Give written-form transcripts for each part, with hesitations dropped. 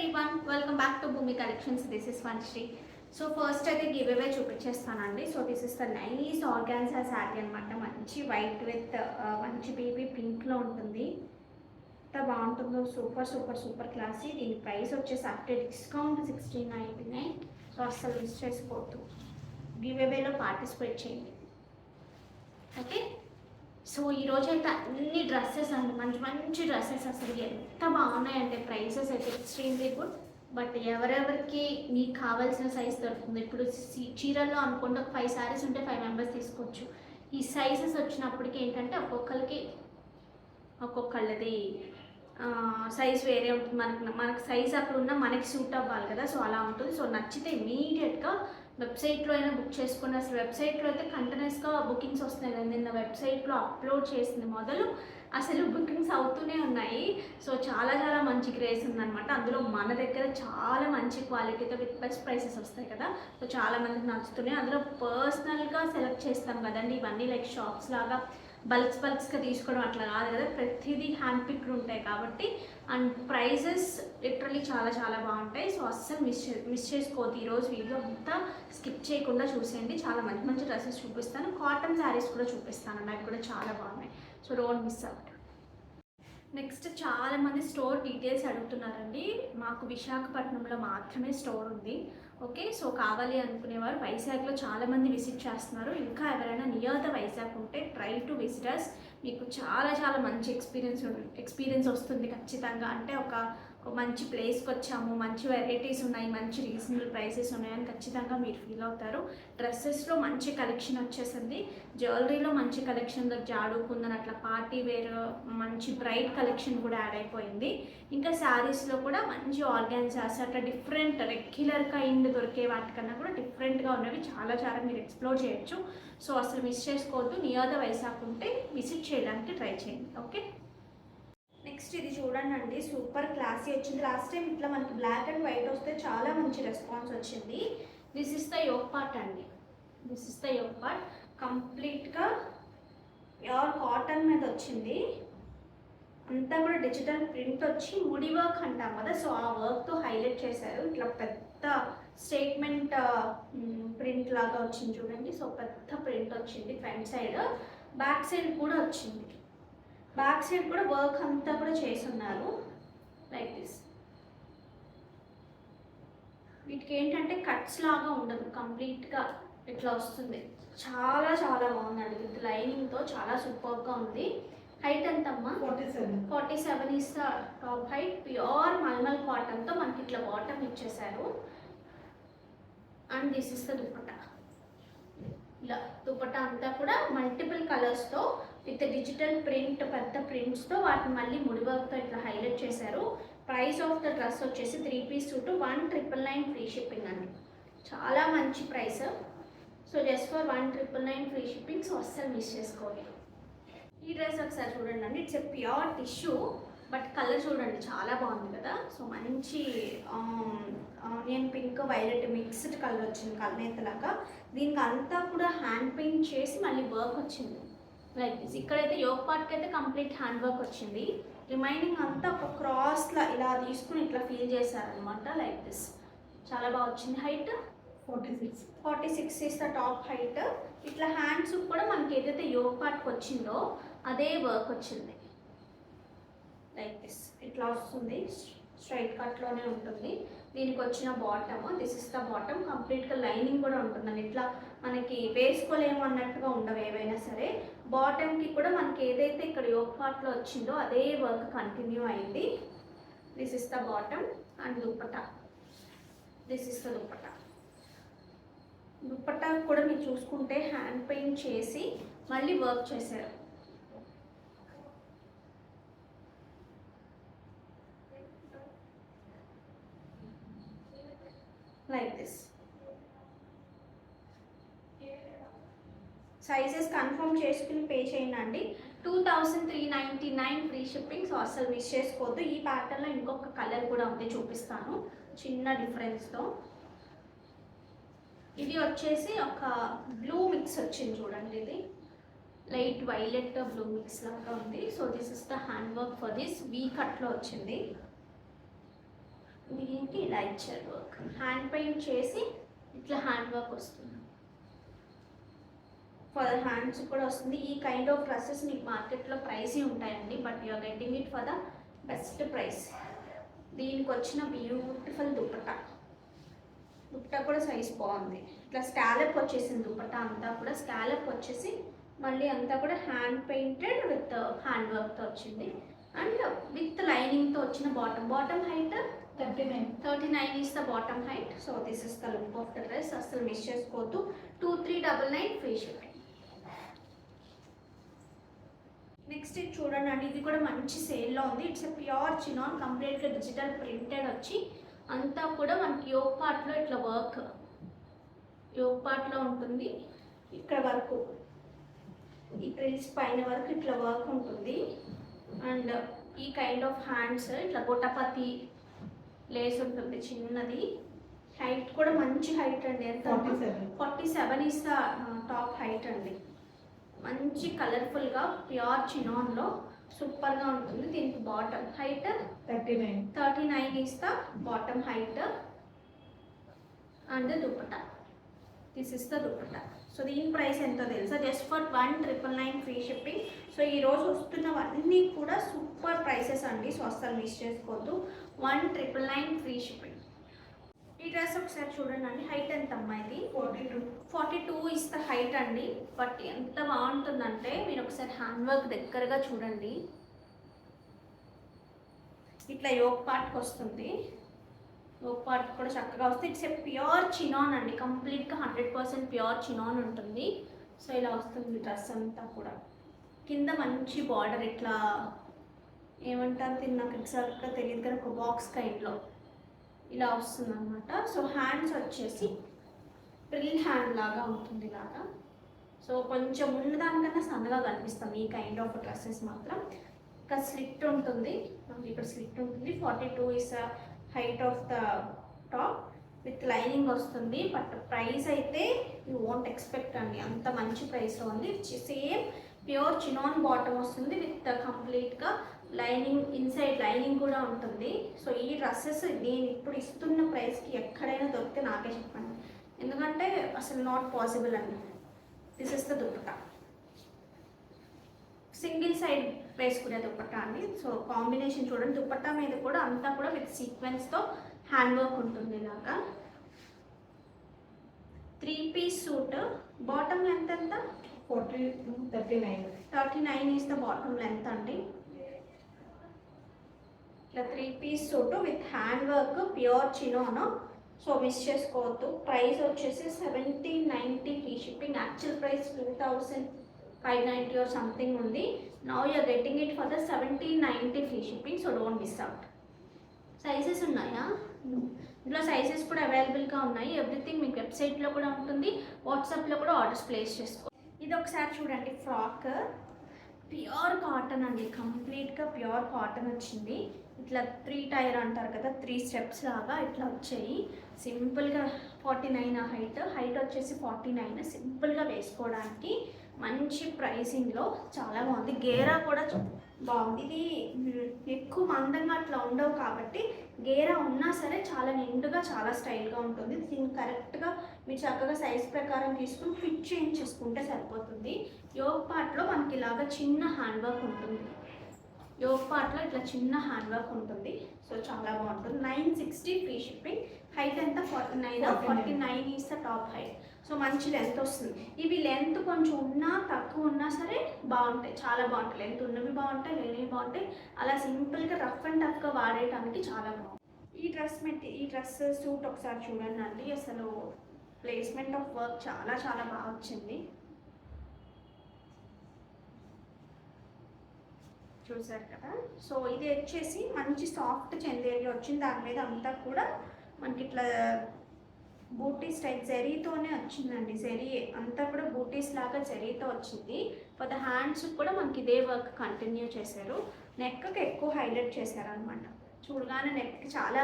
Everyone, welcome back to Bhoomi collections. This is Vamsri. So first అయితే give away చూపించేస్తానండి. So this is the nice organza sari అనమాట. మంచి white with మంచి baby పింక్లో ఉంటుంది. ఎంత బాగుంటుందో, సూపర్ సూపర్ సూపర్ క్లాసీ. దీని ప్రైస్ వచ్చేసి ఆఫ్టర్ డిస్కౌంట్ 1699. సో అస్సలు మిస్ చేసుకోవద్దు, గివ్ అవేలో పార్టిసిపేట్ చేయండి. ఓకే, సో ఈరోజు అయితే అన్ని డ్రెస్సెస్ అండి, మంచి మంచి డ్రెస్సెస్ అసలు ఎంత బాగున్నాయంటే ప్రైసెస్ అయితే ఎక్స్ట్రీమ్లీ గుడ్. బట్ ఎవరెవరికి మీకు కావాల్సిన సైజ్ దొరుకుతుంది. ఇప్పుడు చీరల్లో అనుకుంటే ఒక 5 శారీస్ ఉంటే 5 మెంబర్స్ తీసుకోవచ్చు. ఈ సైజెస్ వచ్చినప్పటికీ ఏంటంటే ఒక్కొక్కళ్ళది సైజ్ వేరే ఉంటుంది. మనకి సైజ్ అక్కడ ఉన్న మనకి సూట్ అవ్వాలి కదా, సో అలా ఉంటుంది. సో నచ్చితే ఇమీడియట్గా వెబ్సైట్లో అయినా బుక్ చేసుకుని, అసలు వెబ్సైట్లో అయితే కంటిన్యూస్గా బుకింగ్స్ వస్తున్నాయి కదా. నిన్న వెబ్సైట్లో అప్లోడ్ చేసింది మొదలు అసలు బుకింగ్స్ అవుతూనే ఉన్నాయి. సో చాలా చాలా మంచి క్రేజ్ ఉందన్నమాట. అందులో మన దగ్గర చాలా మంచి క్వాలిటీతో విత్ బెస్ట్ ప్రైసెస్ వస్తాయి కదా. సో చాలా మందికి నచ్చుతున్నాయి. అందులో పర్సనల్గా సెలెక్ట్ చేస్తాం కదండి, ఇవన్నీ లైక్ షాప్స్ లాగా బల్క్స్గా తీసుకోవడం అట్లా కాదు కదా. ప్రతిదీ హ్యాండ్ పిక్డ్ ఉంటాయి కాబట్టి, అండ్ ప్రైజెస్ లిటరలీ చాలా చాలా బాగుంటాయి. సో అస్సలు మిస్ చేసుకోవద్దు. ఈరోజు వీడియో అంతా స్కిప్ చేయకుండా చూసేయండి. చాలా మంచి మంచి డ్రెస్సెస్ చూపిస్తాను, కాటన్ శారీస్ కూడా చూపిస్తాను, అవి కూడా చాలా బాగున్నాయి. So don't miss out. Next చాలామంది స్టోర్ డీటెయిల్స్ అడుగుతున్నారండి. మాకు విశాఖపట్నంలో మాత్రమే స్టోర్ ఉంది. ఓకే, సో కావాలి అనుకునేవారు వైజాగ్లో చాలామంది విజిట్ చేస్తున్నారు. ఇంకా ఎవరైనా నియర్ ద వైజాగ్ ఉంటే ట్రై టు విజిటర్స్. మీకు చాలా చాలా మంచి ఎక్స్పీరియన్స్ వస్తుంది ఖచ్చితంగా. అంటే ఒక మంచి ప్లేస్కి వచ్చాము, మంచి వెరైటీస్ ఉన్నాయి, మంచి రీజనబుల్ ప్రైసెస్ ఉన్నాయని ఖచ్చితంగా మీరు ఫీల్ అవుతారు. డ్రెస్సెస్లో మంచి కలెక్షన్ వచ్చేసింది, జ్యువెలరీలో మంచి కలెక్షన్, జాడు కుందన్ అట్లా పార్టీ వేర్ మంచి బ్రైట్ కలెక్షన్ కూడా యాడ్ అయిపోయింది. ఇంకా శారీస్లో కూడా మంచి ఆర్గాన్జాస్ అట్లా డిఫరెంట్ రెగ్యులర్ కైండ్ దొరికే వాటికన్నా కూడా డిఫరెంట్గా ఉన్నవి చాలా చాలా మీరు ఎక్స్ప్లోర్ చేయొచ్చు. సో అసలు మిస్ చేసుకోవద్దు. నియర్ ద వైజాగ్ ఉంటే విజిట్ చేయడానికి ట్రై చేయండి. ఓకే, నెక్స్ట్ ఇది చూడండి అండి, సూపర్ క్లాసీ వచ్చింది. లాస్ట్ టైం ఇట్లా మనకి బ్లాక్ అండ్ వైట్ వస్తే చాలా మంచి రెస్పాన్స్ వచ్చింది. This is the yoke part అండి. This is the yoke part. కంప్లీట్గా ప్యూర్ కాటన్ మీద వచ్చింది. అంతా కూడా డిజిటల్ ప్రింట్ వచ్చి ముడి వర్క్ అంటాం కదా, సో ఆ వర్క్తో హైలైట్ చేశారు. ఇట్లా పెద్ద స్టేట్మెంట్ ప్రింట్ లాగా వచ్చింది చూడండి. సో పెద్ద ప్రింట్ వచ్చింది ఫ్రంట్ సైడ్, బ్యాక్ సైడ్ కూడా వచ్చింది. బ్యాక్ సైడ్ కూడా వర్క్ అంతా కూడా చేస్తున్నారు లైక్ దిస్. వీటికి ఏంటంటే కట్స్ లాగా ఉండదు, కంప్లీట్గా ఇట్లా వస్తుంది. చాలా చాలా బాగుందండి, విత్ లైనింగ్తో చాలా సూపర్గా ఉంది. హైట్ ఎంతమ్మా? 47 is the top height. Pure mulmul కాటన్తో మనకి ఇట్లా బాటమ్ ఇచ్చేసారు. And this is the dupatta. ఇలా దుపట్టా అంతా కూడా మల్టిపుల్ కలర్స్తో విత్ డిజిటల్ ప్రింట్, పెద్ద ప్రింట్స్తో వాటిని మళ్ళీ ముడి వర్క్తో ఇట్లా హైలైట్ చేశారు. ప్రైస్ ఆఫ్ ద డ్రెస్ వచ్చేసి 3 పీస్ సూట్ 1999 ఫ్రీ షిప్పింగ్ అండి. చాలా మంచి price. So just for 1999 free shipping. So అస్సలు మిస్ చేసుకోవాలి. ఈ డ్రెస్ ఒకసారి చూడండి అండి. It's a pure tissue, but colour చూడండి చాలా బాగుంది కదా. సో మంచి onion pink violet mixed colour వచ్చింది, కలనేతలాగా. దీనికి అంతా కూడా హ్యాండ్ పెయింట్ చేసి మళ్ళీ వర్క్ వచ్చింది లైక్ దిస్. ఇక్కడైతే యోగ్ పార్ట్కి అయితే కంప్లీట్ హ్యాండ్ వర్క్ వచ్చింది. రిమైనింగ్ అంతా ఒక క్రాస్లా ఇలా తీసుకుని ఇట్లా ఫీల్ చేశారనమాట లైక్ దిస్. చాలా బాగా వచ్చింది. Height 46 is the top height. ఇట్లా హ్యాండ్స్ కూడా మనకి ఏదైతే యోగ్ పార్ట్కి వచ్చిందో అదే వర్క్ వచ్చింది లైక్ దిస్. ఇట్లా వస్తుంది, స్ట్రైట్ కట్లోనే ఉంటుంది. దీనికి వచ్చిన bottom, this is the bottom. కంప్లీట్గా లైనింగ్ కూడా ఉంటుందండి. ఇట్లా మనకి వేసుకోలేము అన్నట్టుగా ఉండవు ఏవైనా సరే. బాటమ్కి కూడా మనకి ఏదైతే ఇక్కడ యోగ్ పార్ట్లో వచ్చిందో అదే వర్క్ కంటిన్యూ అయింది. This is the bottom and dupatta. This is the dupatta. Dupatta కూడా మీరు చూసుకుంటే హ్యాండ్ పెయింట్ చేసి మళ్ళీ వర్క్ చేశారు లైక్ దిస్. సైజెస్ కన్ఫర్మ్ చేసుకుని పే చేయండి అండి. 2399 ఫ్రీ షిప్పింగ్. సో అస్సలు మిస్ చేసుకోవద్దు. ఈ ప్యాటర్న్లో ఇంకొక కలర్ కూడా ఉంది, చూపిస్తాను చిన్న డిఫరెన్స్తో. ఇది వచ్చేసి ఒక బ్లూ మిక్స్ వచ్చింది చూడండి. ఇది లైట్ వైలెట్ బ్లూ మిక్స్ లాగా ఉంది. So this is the hand work for this. V కట్లో వచ్చింది. దీనికి ఇలా ఇచ్చారు వర్క్, హ్యాండ్ పెయింట్ చేసి ఇట్లా హ్యాండ్ వర్క్ వస్తుంది. ఫర్ ద హ్యాండ్స్ కూడా వస్తుంది. ఈ కైండ్ ఆఫ్ డ్రెస్సెస్ మీకు మార్కెట్లో ప్రైస్ ఉంటాయండి, but you're getting it for the best price. దీనికి వచ్చిన బ్యూటిఫుల్ దుపట్టా కూడా సైజ్ బాగుంది. ఇట్లా స్కాలప్ వచ్చేసింది దుపట్టా అంతా కూడా. స్కాలప్ వచ్చేసి మళ్ళీ అంతా కూడా హ్యాండ్ పెయింటెడ్ విత్ హ్యాండ్ వర్క్తో వచ్చింది. అండ్ విత్ లైనింగ్తో వచ్చిన bottom height 39 is the bottom height. So this is the look of the dress. అసలు మిస్ చేసుకోవద్దు. 2399 ఫ్రీ షిప్పింగ్. నెక్స్ట్ ఇది చూడండి అండి, ఇది కూడా మంచి సేల్లో ఉంది. ఇట్స్ ప్యూర్ చినాన్, కంప్లీట్గా డిజిటల్ ప్రింటెడ్ వచ్చి అంతా కూడా మనకి యోగ్ పార్ట్లో ఇట్లా వర్క్, యోగ్ పార్ట్లో ఉంటుంది. ఇక్కడ వరకు ఈ ప్రిల్స్ పైన వరకు ఇట్లా వర్క్ ఉంటుంది. అండ్ ఈ కైండ్ ఆఫ్ హ్యాండ్స్ ఇట్లా గొట్టపతి లేస్ ఉంటుంది చిన్నది. హైట్ కూడా మంచి హైట్ అండి. ఎంత 47 ఈస్ ద టాప్ హైట్ అండి. మంచి కలర్ఫుల్గా ప్యూర్ చినాన్లో సూపర్గా ఉంటుంది. దీనికి bottom height 39 is the bottom height. And dupatta, this is the dupatta. So దీని ప్రైస్ ఎంతో తెలుసా? Just for 1999 free shipping. So ఈరోజు వస్తున్నవన్నీ కూడా సూపర్ ప్రైసెస్ అండి. సో అస్సలు మిస్ చేసుకోవద్దు. 1999 ఫ్రీ షిప్పింగ్. ఈ డ్రెస్ ఒకసారి చూడండి అండి. హైట్ ఎంత అమ్మా ఇది? 42 ఇస్ ద హైట్ అండి. బట్ ఎంత బాగుంటుందంటే మీరు ఒకసారి హ్యాండ్ వర్క్ దగ్గరగా చూడండి. ఇట్లా యోగ్ పార్ట్కి వస్తుంది. యోగ్ పార్ట్ కూడా చక్కగా వస్తుంది. ఇట్స్ ఏ ప్యూర్ చినాన్ అండి. కంప్లీట్గా 100% ప్యూర్ చినాన్ ఉంటుంది. సో ఇలా వస్తుంది డ్రెస్ అంతా కూడా. కింద మంచి బార్డర్ ఇట్లా ఏమంటారు దీన్ని నాకు ఎగ్జాక్ట్గా తెలియదు కానీ ఒక బాక్స్ కైండ్లో ఇలా వస్తుంది అనమాట. సో హ్యాండ్స్ వచ్చేసి ప్రిల్ హ్యాండ్ లాగా ఉంటుంది ఇలాగా. సో కొంచెం ఉన్నదానికన్నా సన్నగా కనిపిస్తాం ఈ కైండ్ ఆఫ్ డ్రెస్సెస్ మాత్రం. ఇంకా స్లిట్ ఉంటుంది, ఇక్కడ స్లిట్ ఉంటుంది. 42 is height of the top with lining వస్తుంది. బట్ ప్రైస్ అయితే యూ వోంట్ ఎక్స్పెక్ట్ అండి, అంత మంచి ప్రైస్లో ఉంది. సేమ్ ప్యూర్ చినాన్ బాటమ్ వస్తుంది విత్ కంప్లీట్గా లైనింగ్, ఇన్సైడ్ లైనింగ్ కూడా ఉంటుంది. సో ఈ డ్రెస్సెస్ నేను ఇప్పుడు ఇస్తున్న ప్రైస్కి ఎక్కడైనా దొరికితే నాకే చెప్పండి, ఎందుకంటే అసలు నాట్ పాసిబుల్ అండి. This is the dupatta, single side వేసుకునే దుపట్టా అండి. సో కాంబినేషన్ చూడండి. దుపట్టా మీద కూడా అంతా కూడా విత్ సీక్వెన్స్తో హ్యాండ్ వర్క్ ఉంటుంది ఇలాగా. 3 పీస్ సూట్. బాటమ్ లెంత్ ఎంత? 39 ఈస్ ద బాటమ్ లెంత్ అండి. ఇట్లా 3 piece suit with hand work pure chinon. So miss చేసుకోవద్దు. ప్రైస్ వచ్చేసి 1790 free shipping. Actual price 2590 or something ఉంది. Now you're getting it for the 1790 free shipping. So don't miss out. Sizes ఉన్నాయా? ఇందులో sizes కూడా అవైలబుల్గా ఉన్నాయి. ఎవ్రీథింగ్ మీకు వెబ్సైట్లో కూడా ఉంటుంది, వాట్సాప్లో కూడా ఆర్డర్స్ ప్లేస్ చేసుకో. ఇది ఒకసారి చూడండి. ఫ్రాక్ ప్యూర్ కాటన్ అండి, కంప్లీట్గా ప్యూర్ కాటన్ వచ్చింది. ఇట్లా 3 టైర్ అంటారు కదా, 3 స్టెప్స్ లాగా ఇట్లా వచ్చాయి. సింపుల్గా 49 హైట్ వచ్చేసి 49. సింపుల్గా వేసుకోవడానికి మంచి ప్రైసింగ్లో చాలా బాగుంది. గేరా కూడా బాగుంది. ఇది ఎక్కువ మందంగా అట్లా ఉండవు కాబట్టి గేరా ఉన్నా సరే చాలా నిండుగా చాలా స్టైల్గా ఉంటుంది. దీన్ని కరెక్ట్గా మీరు చక్కగా సైజ్ ప్రకారం తీసుకుని ఫిట్ చేయించేసుకుంటే సరిపోతుంది. యోగ్ పార్ట్లో మనకి ఇలాగా చిన్న హ్యాండ్ వర్క్ ఉంటుంది. యోగ్ పార్ట్లో ఇట్లా చిన్న హ్యాండ్ వర్క్ ఉంటుంది. సో చాలా బాగుంటుంది. 960 ఫ్రీ షిప్పింగ్. హైట్ ఎంత? 49 is the top height. So మంచి లెంత్ వస్తుంది. ఇవి లెంత్ కొంచెం ఉన్నా తక్కువ ఉన్నా సరే బాగుంటాయి, చాలా బాగుంటాయి. లెంత్ ఉన్నవి బాగుంటాయి, లేనివి బాగుంటాయి. అలా సింపుల్గా రఫ్ అండ్ టఫ్గా వాడేయడానికి చాలా బాగుంది. ఈ డ్రెస్ సూట్ ఒకసారి చూడండి అండి. అసలు ప్లేస్మెంట్ ఆఫ్ వర్క్ చాలా చాలా బాగా వచ్చింది. చూసారు కదా. సో ఇది వచ్చేసి మంచి సాఫ్ట్ చందేరి వచ్చింది. దాని మీద అంతా కూడా మనకి ఇట్లా బూటీస్ టైప్ జరీతోనే వచ్చిందండి. జరీ అంతా కూడా బూటీస్ లాగా జరీతో వచ్చింది. ఫర్ ద హ్యాండ్స్ కూడా మనకి ఇదే వర్క్ కంటిన్యూ చేశారు. నెక్కి ఎక్కువ హైలైట్ చేశారు అనమాట. చూడగానే నెక్కి చాలా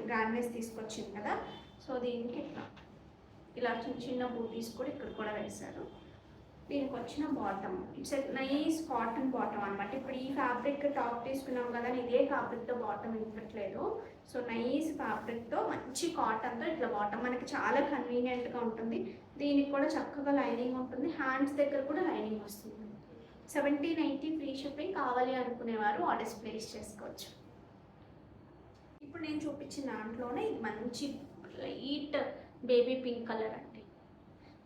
గ్రాండ్నెస్ తీసుకొచ్చింది కదా. సో దీనికి ఇలా చిన్న చిన్న బూటీస్ కూడా ఇక్కడ కూడా వేశారు. దీనికి వచ్చిన bottom it's nice cotton bottom అనమాట. ఇప్పుడు ఈ ఫ్యాబ్రిక్ టాప్ తీసుకున్నాం కదా, ఇదే ఫ్యాబ్రిక్తో బాటమ్ ఇవ్వట్లేదు. సో నైస్ ఫ్యాబ్రిక్తో మంచి కాటన్తో ఇట్లా బాటమ్ మనకి చాలా కన్వీనియంట్గా ఉంటుంది. దీనికి కూడా చక్కగా లైనింగ్ ఉంటుంది, హ్యాండ్స్ దగ్గర కూడా లైనింగ్ వస్తుంది. 1790 ఫ్రీ షిప్పింగ్. కావాలి అనుకునేవారు ఆర్డర్స్ ప్లేస్ చేసుకోవచ్చు. ఇప్పుడు నేను చూపించిన దాంట్లోనే ఇది మంచి లైట్ బేబీ పింక్ కలర్ అండి.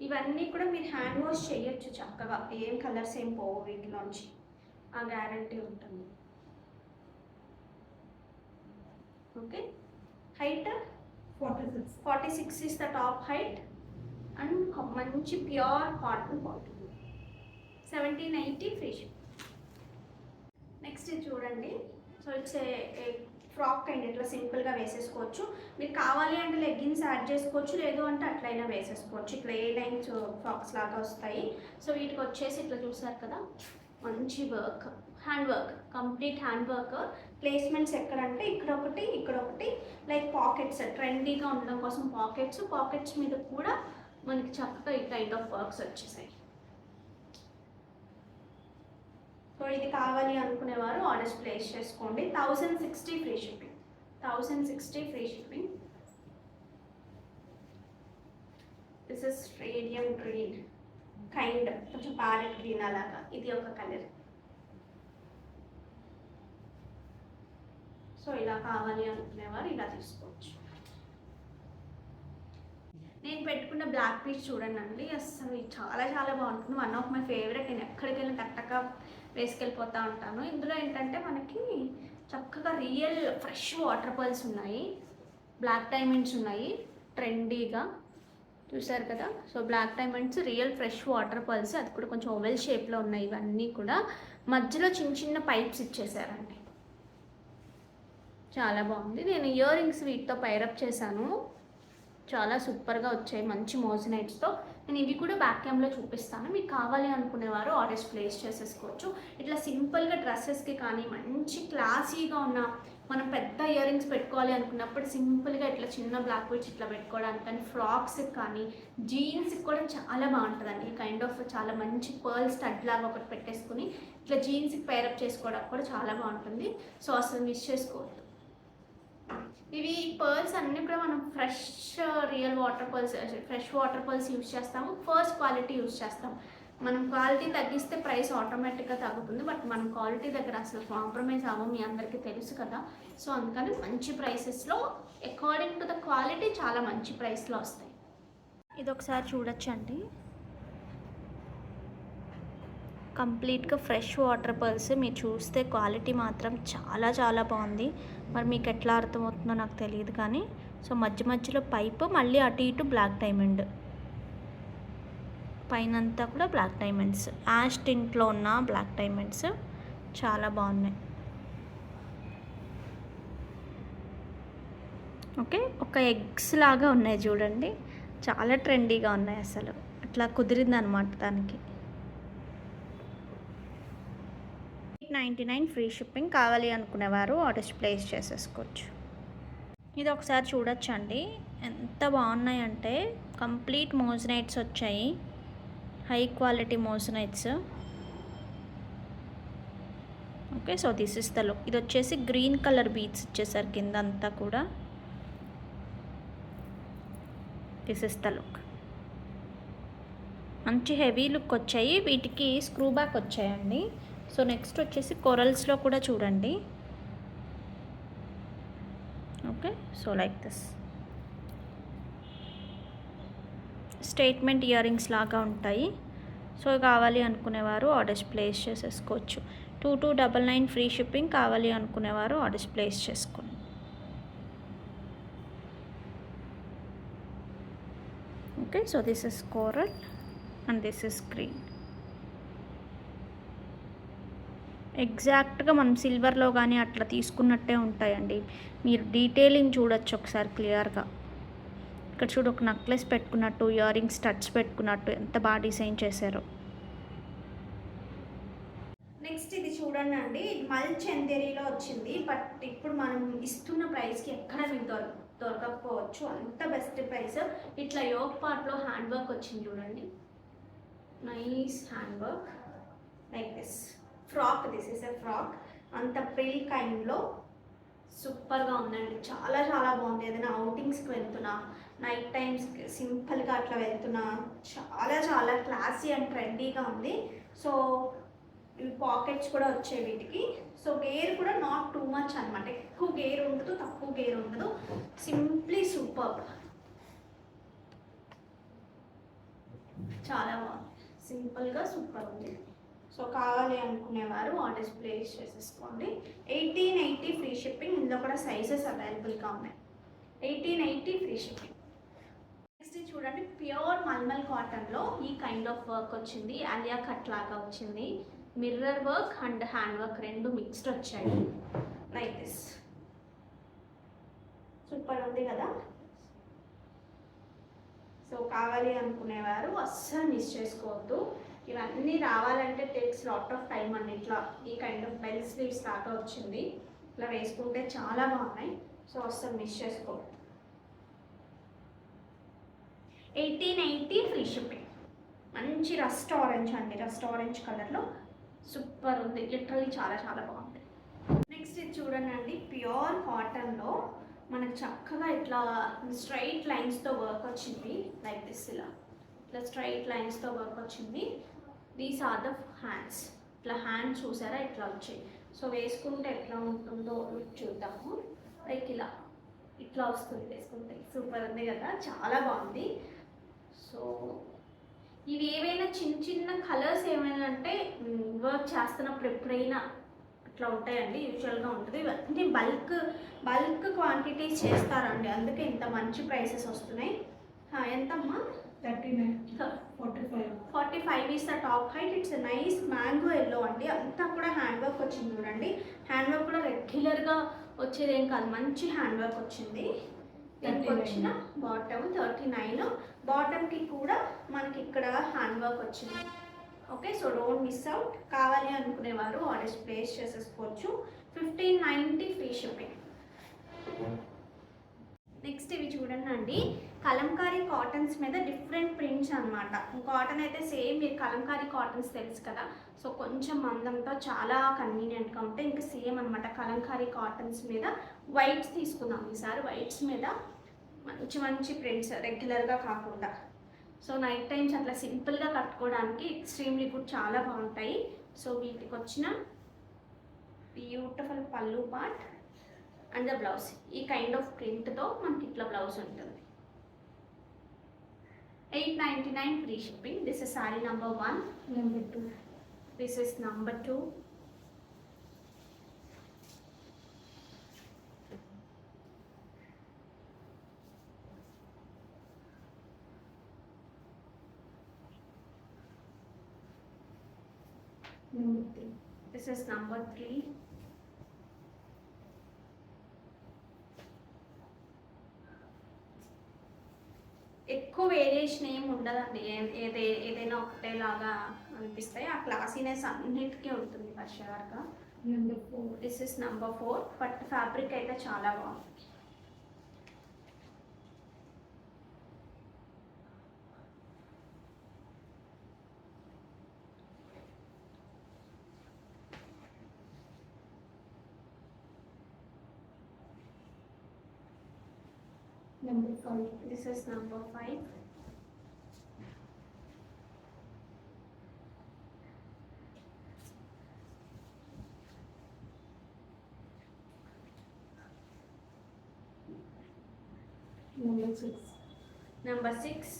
ఇవన్నీ కూడా మీరు హ్యాండ్ వాష్ చేయొచ్చు చక్కగా, ఏం కలర్స్ ఏం పోవు వీటిలోంచి, ఆ గ్యారంటీ ఉంటుంది. Okay, height 46 is the top height and మంచి pure cotton bottom. 1790 free ship. Next ఇది చూడండి. So it's a frock kind, ఇట్లా సింపుల్గా వేసేసుకోవచ్చు. మీరు కావాలి అంటే లెగ్గిన్స్ యాడ్ చేసుకోవచ్చు, లేదు అంటే అట్లయినా వేసేసుకోవచ్చు. ఇట్లా ఏ లైన్స్ ఫ్రాక్స్ లాగా వస్తాయి. సో వీటికి వచ్చేసి ఇట్లా చూసారు కదా, మంచి work, hand work, complete hand work. Placements ఎక్కడంటే ఇక్కడ ఒకటి లైక్ పాకెట్స్, ట్రెండీగా ఉండడం కోసం పాకెట్స్ మీద కూడా మనకి చక్కగా ఈ కైండ్ ఆఫ్ వర్క్స్ వచ్చేసాయి. సో ఇది కావాలి అనుకునేవారు ఆర్డర్స్ ప్లేస్ చేసుకోండి. 1060 free shipping. 1060 free shipping. This is radium green kind, కొంచెం ప్యారెట్ గ్రీన్ అలాగా. ఇది ఒక కలర్. సో ఇలా కావాలి అనుకునేవారు ఇలా తీసుకోవచ్చు. నేను పెట్టుకున్న బ్లాక్ పీస్ చూడండి, అసలు చాలా చాలా బాగుంటుంది. One of my favourite. నేను ఎక్కడికి వెళ్ళిన కరెక్ట్గా వేసుకెళ్ళిపోతూ ఉంటాను. ఇందులో ఏంటంటే మనకి చక్కగా రియల్ ఫ్రెష్ వాటర్ పర్ల్స్ ఉన్నాయి, బ్లాక్ డైమండ్స్ ఉన్నాయి ట్రెండీగా, చూసారు కదా. So black diamonds, real fresh water pearls, అది కూడా కొంచెం ఓవెల్ షేప్లో ఉన్నాయి. ఇవన్నీ కూడా మధ్యలో చిన్న చిన్న పైప్స్ ఇచ్చేసారండి, చాలా బాగుంది. నేను ఇయర్ రింగ్స్ వీటితో పైరప్ చేశాను, చాలా సూపర్గా వచ్చాయి మంచి మోజనైట్స్తో. నేను ఇవి కూడా బ్యాక్ క్యామ్లో చూపిస్తాను. మీకు కావాలి అనుకునేవారు ఆర్డర్స్ ప్లేస్ చేసేసుకోవచ్చు. ఇట్లా సింపుల్గా డ్రెస్సెస్కి కానీ, మంచి క్లాసీగా ఉన్న, మనం పెద్ద ఇయర్ రింగ్స్ పెట్టుకోవాలి అనుకున్నప్పుడు సింపుల్గా ఇట్లా చిన్న బ్లాక్ బీడ్స్ ఇట్లా పెట్టుకోవడానికి కానీ, ఫ్రాక్స్కి కానీ, జీన్స్కి కూడా చాలా బాగుంటుందండి. ఈ కైండ్ ఆఫ్ చాలా మంచి పర్ల్ స్టడ్ లాగా ఒకటి పెట్టేసుకుని ఇట్లా జీన్స్కి పైరప్ చేసుకోవడానికి కూడా చాలా బాగుంటుంది. సో అసలు మిస్ చేసుకోవద్దు. ఇవి పర్ల్స్ అన్నీ కూడా మనం fresh real water pearls, fresh water pearls use చేస్తాము. ఫస్ట్ క్వాలిటీ యూజ్ చేస్తాం. మనం క్వాలిటీ తగ్గిస్తే ప్రైస్ ఆటోమేటిక్గా తగ్గుతుంది, బట్ మనం క్వాలిటీ దగ్గర అసలు కాంప్రమైజ్ అవ్వం, మీ అందరికీ తెలుసు కదా. సో అందుకని మంచి ప్రైసెస్లో అకార్డింగ్ టు ద క్వాలిటీ చాలా మంచి ప్రైస్లో వస్తాయి. ఇది ఒకసారి చూడొచ్చండి, కంప్లీట్గా ఫ్రెష్ వాటర్ పర్ల్స్. మీరు చూస్తే క్వాలిటీ మాత్రం చాలా చాలా బాగుంది. మరి మీకు ఎట్లా అర్థమవుతుందో నాకు తెలియదు కానీ, సో మధ్య మధ్యలో పైపు, మళ్ళీ అటు ఇటు బ్లాక్ డైమండ్, పైనంతా కూడా బ్లాక్ డైమండ్స్, యాష్ టింట్లో ఉన్న బ్లాక్ డైమండ్స్ చాలా బాగున్నాయి. ఓకే, ఒక ఎగ్స్ లాగా ఉన్నాయి చూడండి, చాలా ట్రెండీగా ఉన్నాయి. అసలు అట్లా కుదిరింది అనమాట దానికి. 899 ఫ్రీ షిప్పింగ్. కావాలి అనుకునేవారు ఆర్డర్స్ ప్లేస్ చేసేసుకోవచ్చు. ఇది ఒకసారి చూడొచ్చండి, ఎంత బాగున్నాయంటే కంప్లీట్ మోజనైట్స్ వచ్చాయి, high quality మోజనైట్స్. Okay, so this is the look. ఇది వచ్చేసి గ్రీన్ కలర్ బీడ్స్ ఇచ్చేసారు కింద అంతా కూడా. This is the look. మంచి హెవీ లుక్ వచ్చాయి, వీటికి స్క్రూ బ్యాక్ వచ్చాయండి. సో నెక్స్ట్ వచ్చేసి కొరల్స్లో కూడా చూడండి. Okay, so like this statement ear rings లాగా ఉంటాయి. సో కావాలి అనుకునేవారు ఆర్డర్స్ ప్లేస్ చేసేసుకోవచ్చు. 2299 ఫ్రీ షిప్పింగ్. కావాలి అనుకునేవారు ఆర్డర్స్ ప్లేస్ చేసుకోండి. Okay, so this is coral and this is green. ఎగ్జాక్ట్గా మనం సిల్వర్లో కానీ అట్లా తీసుకున్నట్టే ఉంటాయండి. మీరు డీటెయిలింగ్ చూడొచ్చు ఒకసారి క్లియర్గా. ఇక్కడ చూడు, ఒక నెక్లెస్ పెట్టుకున్నట్టు, ఇయర్ రింగ్స్ స్టడ్స్ పెట్టుకున్నట్టు ఎంత బాగా డిజైన్ చేశారో. నెక్స్ట్ ఇది చూడండి అండి, మల్ చందేరీలో వచ్చింది, బట్ ఇప్పుడు మనం ఇస్తున్న ప్రైస్కి ఎక్కడ మీకు దొరకకపోవచ్చు, అంత బెస్ట్ ప్రైస్. ఇట్లా యోగ్ పార్ట్లో హ్యాండ్ వర్క్ వచ్చింది చూడండి, nice hand work like this frock. This is a frock. అంత ప్రిల్ కైండ్లో సూపర్గా ఉందండి. చాలా చాలా బాగుంది. ఏదైనా అవుటింగ్స్కి వెళ్తున్నా, నైట్ టైమ్స్ సింపుల్గా అట్లా వెళ్తున్నా చాలా చాలా క్లాసీ అండ్ ట్రెండీగా ఉంది. సో ఇవి పాకెట్స్ కూడా వచ్చాయి వీటికి. సో గేర్ కూడా నాట్ టూ మచ్ అనమాట. ఎక్కువ గేర్ ఉండదు, తక్కువ గేర్ ఉండదు. Simply super. చాలా బాగుంది. సింపుల్గా సూపర్ ఉంది. సో కావాలి అనుకునేవారు ఆర్డర్స్ ప్లేస్ చేసేసుకోండి. 1880 ఫ్రీ షిప్పింగ్. ఇందులో కూడా సైజెస్ అవైలబుల్గా ఉన్నాయి. 1880 ఫ్రీ షిప్పింగ్. నెక్స్ట్ చూడండి, ప్యూర్ మల్మల్ కాటన్లో ఈ కైండ్ ఆఫ్ వర్క్ వచ్చింది. అలియా కట్ లాగా వచ్చింది. Mirror work and hand work రెండు మిక్స్డ్ వచ్చాయి లైక్ దిస్. సూపర్ ఉంది కదా. సో కావాలి అనుకునేవారు అస్సలు మిస్ చేసుకోవద్దు. ఇవన్నీ రావాలంటే టేక్స్ లాట్ ఆఫ్ టైం అండి. ఇట్లా ఈ కైండ్ ఆఫ్ బెల్ స్లీవ్స్ లాగా వచ్చింది. ఇట్లా వేసుకుంటే చాలా బాగున్నాయి. సో అస్సలు మిస్ చేసుకోవద్దు. 1880 ఫ్రీ షిప్పింగ్. మంచి రస్ట్ ఆరెంజ్ అండి. రస్ట్ ఆరెంజ్ కలర్లో సూపర్ ఉంది. లిటరల్లీ చాలా చాలా బాగుంది. నెక్స్ట్ ఇది చూడండి అండి, ప్యూర్ కాటన్లో మనకు చక్కగా ఇట్లా స్ట్రైట్ లైన్స్తో వర్క్ వచ్చింది లైక్ దిస్. ఇట్లా స్ట్రైట్ లైన్స్తో వర్క్ వచ్చింది. These are the hands. ఇట్లా హ్యాండ్స్ చూసారా ఇట్లా వచ్చాయి. సో వేసుకుంటే ఎట్లా ఉంటుందో చూద్దాము. లైక్ ఇలా ఇట్లా వస్తుంది వేసుకుంటే. సూపర్ ఉంది కదా, చాలా బాగుంది. సో ఇవి ఏవైనా చిన్న చిన్న కలర్స్ ఏమైనా అంటే వర్క్ చేస్తున్నప్పుడు ఎప్పుడైనా ఇట్లా ఉంటాయండి. యూజువల్గా ఉంటుంది. ఇవన్నీ బల్క్ క్వాంటిటీస్ చేస్తారండి, అందుకే ఇంత మంచి ప్రైసెస్ వస్తున్నాయి. ఎంతమ్మా? 45 is the top height. It's nice mango yellow అండి. అంతా కూడా హ్యాండ్ వర్క్ వచ్చింది చూడండి. హ్యాండ్ వర్క్ కూడా రెగ్యులర్గా వచ్చేది ఏం కాదు, మంచి హ్యాండ్ వర్క్ వచ్చింది. దీనికి వచ్చిన బాటమ్ 39. బాటమ్కి కూడా మనకి ఇక్కడ హ్యాండ్ వర్క్ వచ్చింది. Okay, so don't miss out. కావాలి అనుకునేవారు ఆర్డర్స్ ప్లేస్ చేసేసుకోవచ్చు. 1590 ఫ్రీ షిప్పింగ్. నెక్స్ట్ ఇవి చూడండి అండి, కలంకారీ కాటన్స్ మీద డిఫరెంట్ ప్రింట్స్ అనమాట. కాటన్ అయితే సేమ్, మీరు కలంకారీ కాటన్స్ తెలుసు కదా. సో కొంచెం మందంతో చాలా కన్వీనియంట్గా ఉంటాయి. ఇంకా సేమ్ అనమాట. కలంకారీ కాటన్స్ మీద వైట్స్ తీసుకుందాం ఈసారి. వైట్స్ మీద మంచి మంచి ప్రింట్స్, రెగ్యులర్గా కాకుండా. సో నైట్ టైమ్స్ అట్లా సింపుల్గా కట్టుకోవడానికి ఎక్స్ట్రీమ్లీ గుడ్, చాలా బాగుంటాయి. సో వీటికి వచ్చిన బ్యూటిఫుల్ పళ్ళు పార్ట్ అండ్ ద బ్లౌజ్. ఈ కైండ్ ఆఫ్ ప్రింట్తో మనకి ఇట్లా బ్లౌజ్ ఉంటుంది. 899 free shipping. This is sorry number 1. Number 2. This is number 2. Number 3. This is number 3. ఎక్కువ వేరియేషన్ ఏమి ఉండదండి. ఏదైనా ఒకటేలాగా అనిపిస్తాయి. ఆ క్లాసీనెస్ అన్నిటికీ ఉంటుంది పర్షాగా. Number 4. This is number 4. But fabric అయితే చాలా బాగుంది. Number 5. This is number 5. Number 6. Number 6.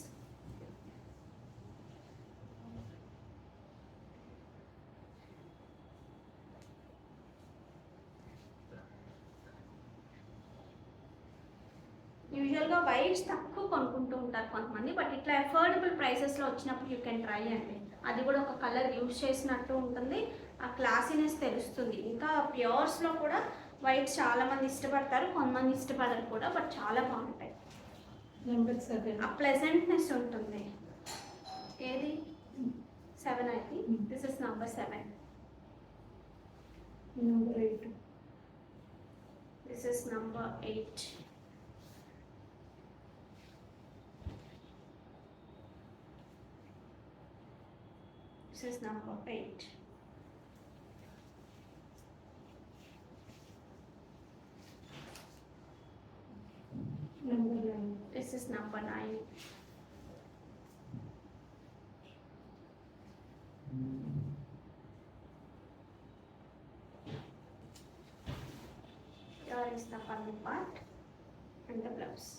యూజువల్గా వైట్స్ తక్కువ కొనుక్కుంటూ ఉంటారు కొంతమంది, బట్ ఇట్లా అఫోర్డబుల్ ప్రైసెస్లో వచ్చినప్పుడు యూ కెన్ ట్రై అండి. అది కూడా ఒక కలర్ యూజ్ చేసినట్టు ఉంటుంది, ఆ క్లాసీనెస్ తెలుస్తుంది. ఇంకా ప్యూర్స్లో కూడా వైట్స్ చాలామంది ఇష్టపడతారు, కొంతమంది ఇష్టపడరు కూడా, బట్ చాలా బాగుంటాయి. Number 7. ఆ ప్లెజెంట్నెస్ ఉంటుంది. ఏది 7 అయితే. This is number 7. Number 8. This is number 8. This is number 8. Number 9. This is number 9. Here is the funny part and the blouse.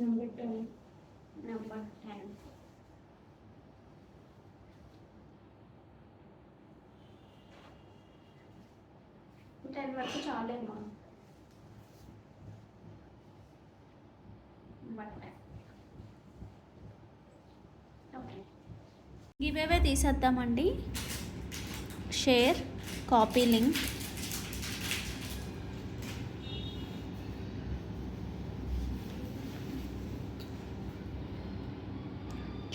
Number 10. Number 10. Ten వరకు చాలేమో బట్ ఓకే గివ్ అవే తీసేద్దామండి. Share, copy link.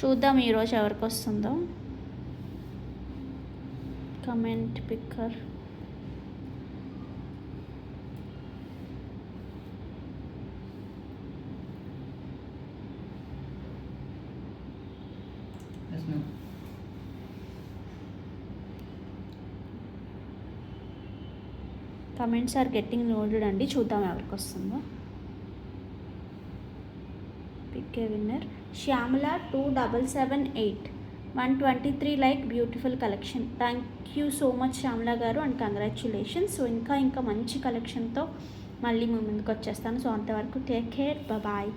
చూద్దాం ఈరోజు ఎవరికి వస్తుందో. Comment picker. Yes, ma'am. Comments are getting loaded అండి. చూద్దాం ఎవరికి వస్తుందో. Pick a winner. Shyamala 2778 123 like beautiful collection. Thank you so much Shyamala గారు అండ్ కంగ్రాచ్యులేషన్స్. సో ఇంకా మంచి కలెక్షన్తో మళ్ళీ మీ ముందుకు వచ్చేస్తాను. సో అంతవరకు టేక్ కేర్, బాయ్.